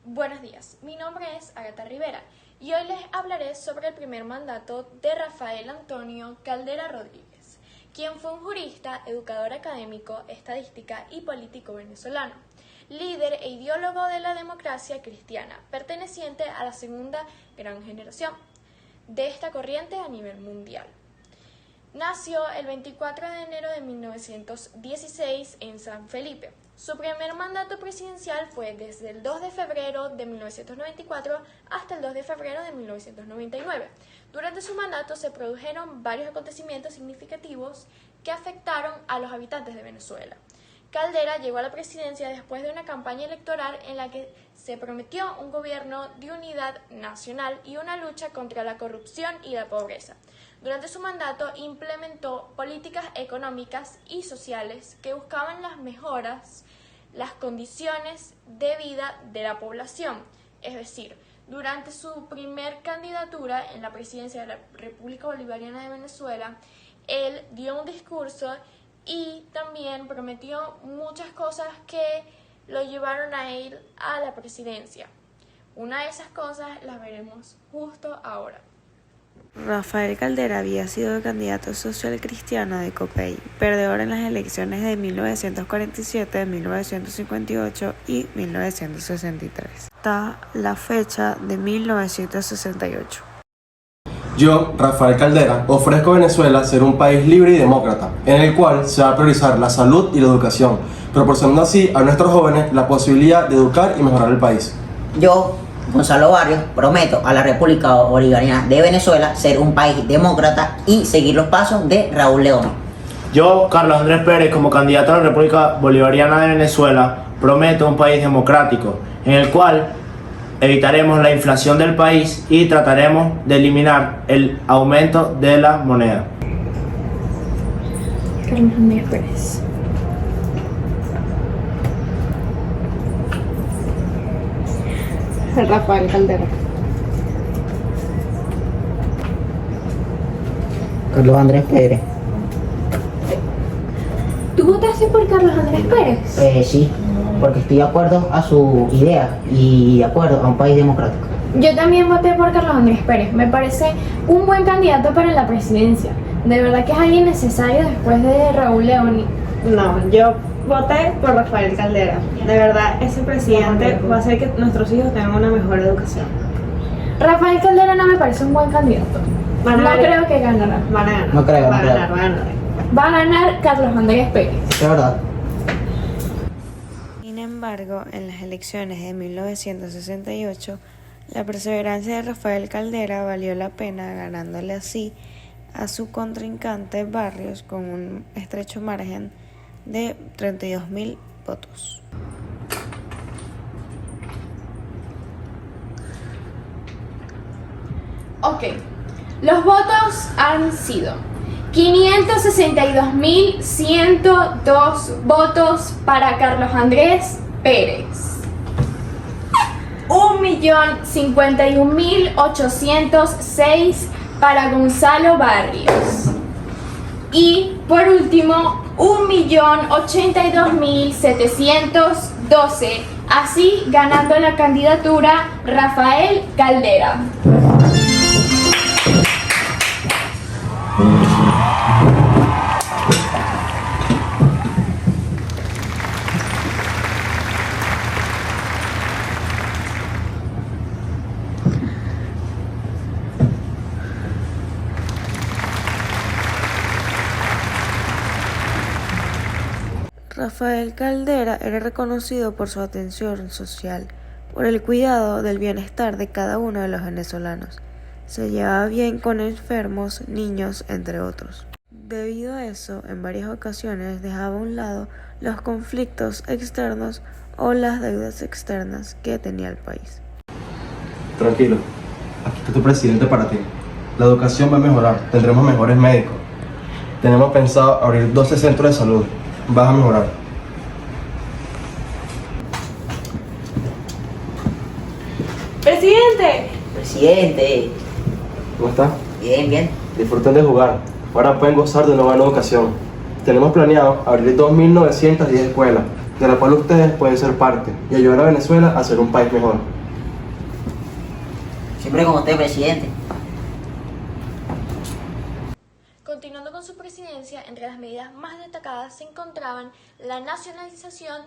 Buenos días, mi nombre es Agatha Rivera y hoy les hablaré sobre el primer mandato de Rafael Antonio Caldera Rodríguez, quien fue un jurista, educador académico, estadística y político venezolano, líder e ideólogo de la democracia cristiana, perteneciente a la segunda gran generación de esta corriente a nivel mundial. Nació el 24 de enero de 1916 en San Felipe. Su primer mandato presidencial fue desde el 2 de febrero de 1994 hasta el 2 de febrero de 1999. Durante su mandato se produjeron varios acontecimientos significativos que afectaron a los habitantes de Venezuela. Caldera llegó a la presidencia después de una campaña electoral en la que se prometió un gobierno de unidad nacional y una lucha contra la corrupción y la pobreza. Durante su mandato implementó políticas económicas y sociales que buscaban las condiciones de vida de la población. Es decir, durante su primer candidatura en la presidencia de la República Bolivariana de Venezuela, él dio un discurso y también prometió muchas cosas que lo llevaron a él a la presidencia. Una de esas cosas las veremos justo ahora. Rafael Caldera había sido el candidato social cristiano de Copey, perdedor en las elecciones de 1947, 1958 y 1963, hasta la fecha de 1968. Yo, Rafael Caldera, ofrezco a Venezuela ser un país libre y demócrata, en el cual se va a priorizar la salud y la educación, proporcionando así a nuestros jóvenes la posibilidad de educar y mejorar el país. Yo, Gonzalo Barrios, prometo a la República Bolivariana de Venezuela ser un país demócrata y seguir los pasos de Raúl León. Yo, Carlos Andrés Pérez, como candidato a la República Bolivariana de Venezuela, prometo un país democrático, en el cual evitaremos la inflación del país y trataremos de eliminar el aumento de la moneda. Carlos Andrés Pérez. Rafael Caldera. Carlos Andrés Pérez. ¿Tú votaste por Carlos Andrés Pérez? Sí, porque estoy de acuerdo a su idea y de acuerdo a un país democrático. Yo también voté por Carlos Andrés Pérez. Me parece un buen candidato para la presidencia. De verdad que es alguien necesario después de Raúl León. No, yo voté por Rafael Caldera. De verdad, ese presidente va a hacer que nuestros hijos tengan una mejor educación. Rafael Caldera no me parece un buen candidato. No creo que ganará. Van a ganar. No creo, Va a no creo. ganar, va a ganar. Va a ganar Carlos Andrés Pérez. Es verdad. Sin embargo, en las elecciones de 1968, la perseverancia de Rafael Caldera valió la pena, ganándole así a su contrincante Barrios con un estrecho margen de 32.000 votos. Ok, los votos han sido 562.102 votos para Carlos Andrés Pérez, 1.051.806 para Gonzalo Barrios y, por último, 1.082.712, así ganando la candidatura Rafael Caldera. Rafael Caldera era reconocido por su atención social, por el cuidado del bienestar de cada uno de los venezolanos. Se llevaba bien con enfermos, niños, entre otros. Debido a eso, en varias ocasiones dejaba a un lado los conflictos externos o las deudas externas que tenía el país. Tranquilo, aquí está tu presidente para ti. La educación va a mejorar, tendremos mejores médicos. Tenemos pensado abrir 12 centros de salud. Vas a mejorar. ¡Presidente! Presidente. ¿Cómo estás? Bien, bien. Disfruten de jugar. Ahora pueden gozar de una buena educación. Tenemos planeado abrir 2.910 escuelas. de la cual ustedes pueden ser parte y ayudar a Venezuela a ser un país mejor. Siempre con usted, presidente. Continuando con su presidencia, entre las medidas más destacadas se encontraban la nacionalización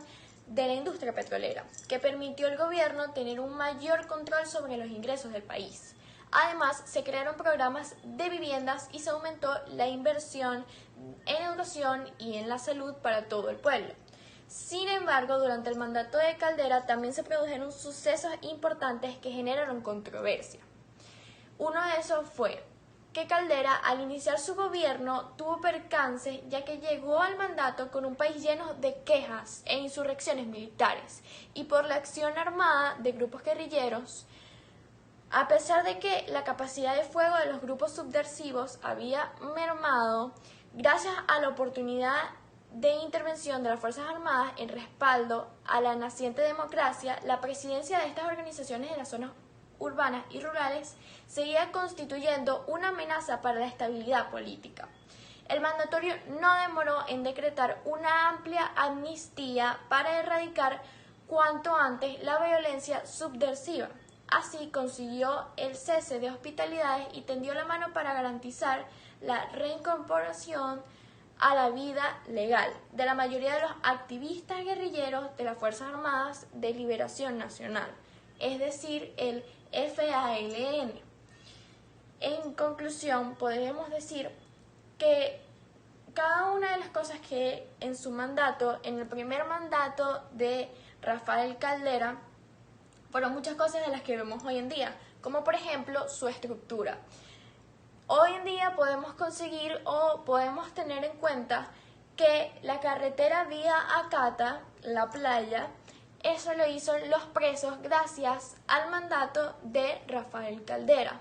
de la industria petrolera, que permitió al gobierno tener un mayor control sobre los ingresos del país. Además, se crearon programas de viviendas y se aumentó la inversión en educación y en la salud para todo el pueblo. Sin embargo, durante el mandato de Caldera también se produjeron sucesos importantes que generaron controversia. Uno de esos fue que Caldera, al iniciar su gobierno, tuvo percances ya que llegó al mandato con un país lleno de quejas e insurrecciones militares y por la acción armada de grupos guerrilleros. A pesar de que la capacidad de fuego de los grupos subversivos había mermado, gracias a la oportunidad de intervención de las Fuerzas Armadas en respaldo a la naciente democracia, la presidencia de estas organizaciones en las zonas urbanas y rurales seguía constituyendo una amenaza para la estabilidad política. El mandatario no demoró en decretar una amplia amnistía para erradicar cuanto antes la violencia subversiva. Así consiguió el cese de hospitalidades y tendió la mano para garantizar la reincorporación a la vida legal de la mayoría de los activistas guerrilleros de las Fuerzas Armadas de Liberación Nacional, es decir, el FALN. En conclusión, podemos decir que cada una de las cosas que en su mandato, en el primer mandato de Rafael Caldera, fueron muchas cosas de las que vemos hoy en día, como por ejemplo su estructura. Hoy en día podemos conseguir o podemos tener en cuenta que la carretera vía Acata, la playa, eso lo hizo los presos gracias al mandato de Rafael Caldera.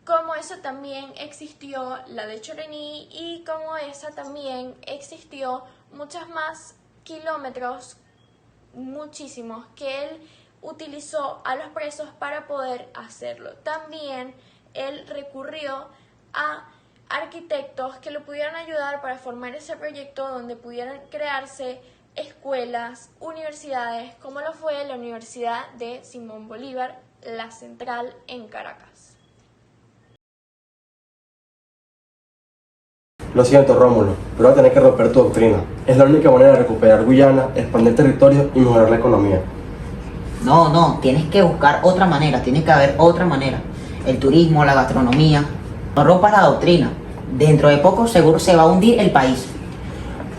Como eso también existió la de Chorení y como esa también existió muchos más kilómetros, muchísimos, que él utilizó a los presos para poder hacerlo. También él recurrió a arquitectos que lo pudieran ayudar para formar ese proyecto donde pudieran crearse escuelas, universidades, como lo fue la Universidad de Simón Bolívar, la Central en Caracas. Lo siento, Rómulo, pero vas a tener que romper tu doctrina. Es la única manera de recuperar Guyana, expandir territorio y mejorar la economía. No, tienes que buscar otra manera, tiene que haber otra manera. El turismo, la gastronomía. No rompas la doctrina. Dentro de poco seguro se va a hundir el país.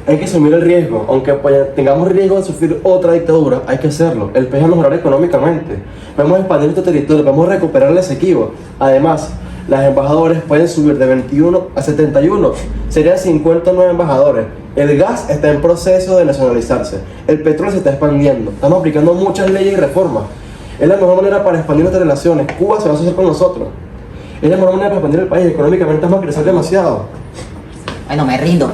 Hay que asumir el riesgo, aunque tengamos riesgo de sufrir otra dictadura, hay que hacerlo. El país va a mejorar económicamente. Podemos expandir nuestro territorio, podemos recuperar el Esequibo. Además, los embajadores pueden subir de 21 a 71. Serían 59 embajadores. El gas está en proceso de nacionalizarse. El petróleo se está expandiendo. Estamos aplicando muchas leyes y reformas. Es la mejor manera para expandir nuestras relaciones. Cuba se va a asociar con nosotros. Es la mejor manera para expandir el país. Económicamente vamos a crecer demasiado. Bueno, me rindo.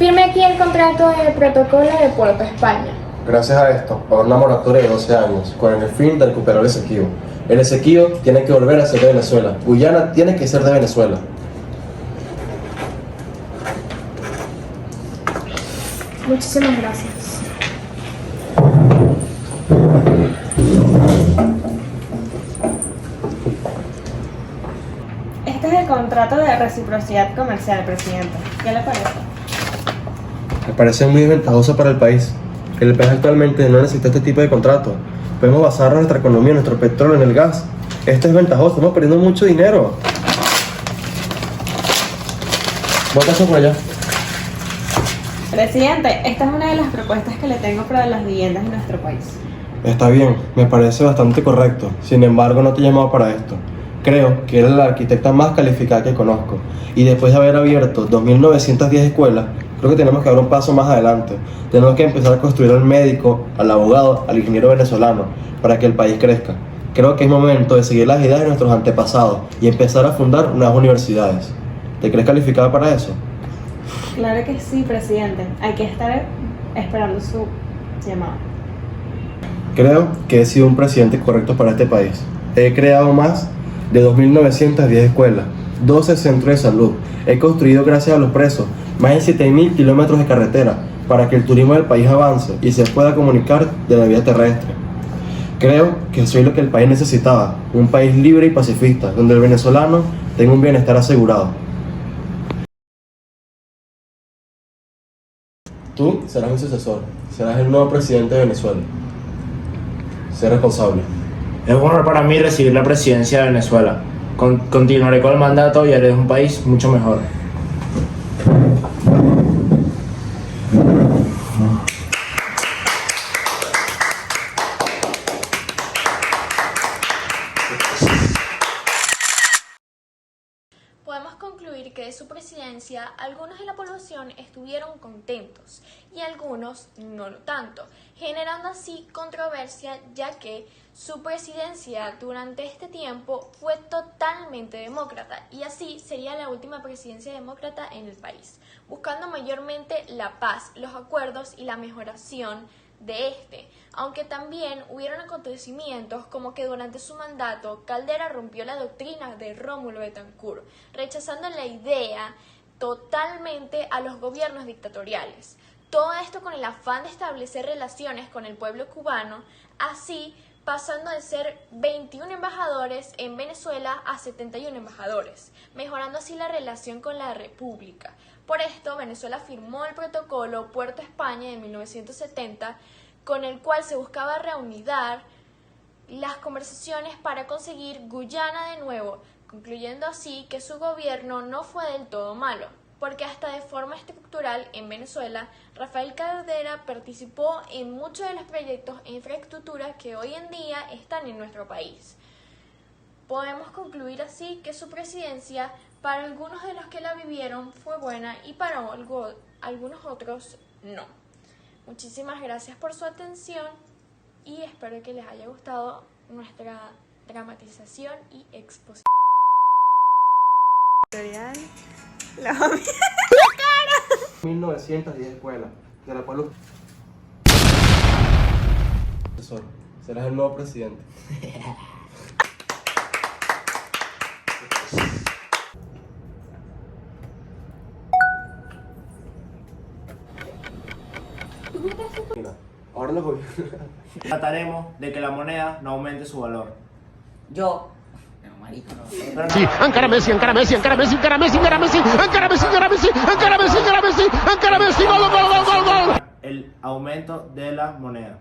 Firme aquí el contrato del protocolo de Puerto España. Gracias a esto, habrá una moratoria de 12 años, con el fin de recuperar el Esequibo. El Esequibo tiene que volver a ser de Venezuela. Guyana tiene que ser de Venezuela. Muchísimas gracias. Este es el contrato de reciprocidad comercial, presidente. ¿Qué le parece? Me parece muy desventajoso para el país. El país actualmente no necesita este tipo de contratos. Podemos basar nuestra economía, nuestro petróleo en el gas. Esto es ventajoso, estamos perdiendo mucho dinero. Votación por allá. Presidente, esta es una de las propuestas que le tengo para las viviendas en nuestro país. Está bien, me parece bastante correcto. Sin embargo, no te he llamado para esto. Creo que eres la arquitecta más calificada que conozco. Y después de haber abierto 2.910 escuelas, creo que tenemos que dar un paso más adelante. Tenemos que empezar a construir al médico, al abogado, al ingeniero venezolano, para que el país crezca. Creo que es momento de seguir las ideas de nuestros antepasados y empezar a fundar nuevas universidades. ¿Te crees calificada para eso? Claro que sí, presidente. Hay que estar esperando su llamada. Creo que he sido un presidente correcto para este país. He creado más de 2.910 escuelas, 12 centros de salud. He construido, gracias a los presos, más de 7.000 kilómetros de carretera para que el turismo del país avance y se pueda comunicar de la vía terrestre. Creo que soy lo que el país necesitaba, un país libre y pacifista, donde el venezolano tenga un bienestar asegurado. Tú serás mi sucesor, serás el nuevo presidente de Venezuela. Sé responsable. Es un honor para mí recibir la presidencia de Venezuela. Continuaré con el mandato y haré un país mucho mejor. Podemos concluir que de su presidencia algunos de la población estuvieron contentos y algunos no lo tanto, generando así controversia, ya que su presidencia durante este tiempo fue totalmente demócrata y así sería la última presidencia demócrata en el país, buscando mayormente la paz, los acuerdos y la mejoración de este, aunque también hubieron acontecimientos como que durante su mandato Caldera rompió la doctrina de Rómulo Betancourt, rechazando la idea totalmente a los gobiernos dictatoriales. Todo esto con el afán de establecer relaciones con el pueblo cubano, así pasando de ser 21 embajadores en Venezuela a 71 embajadores, mejorando así la relación con la República. Por esto, Venezuela firmó el protocolo Puerto España de 1970, con el cual se buscaba reanudar las conversaciones para conseguir Guyana de nuevo, concluyendo así que su gobierno no fue del todo malo, porque hasta de forma estructural en Venezuela, Rafael Caldera participó en muchos de los proyectos e infraestructuras que hoy en día están en nuestro país. Podemos concluir así que su presidencia, para algunos de los que la vivieron, fue buena y para algunos otros no. Muchísimas gracias por su atención y espero que les haya gustado nuestra dramatización y exposición. 1.910 escuelas, de la cual sucesor, serás el nuevo presidente. Mira, ahora los gobiernos. Trataremos de que la moneda no aumente su valor. Yo. No, marico, no. Pero no- Sí, encara Messi, encara Messi, encara Messi, encara Messi, encara Messi, encara Messi, encara Messi, encara Messi, encara Messi, encara Messi, gol, gol, gol, gol, gol. el aumento de la moneda.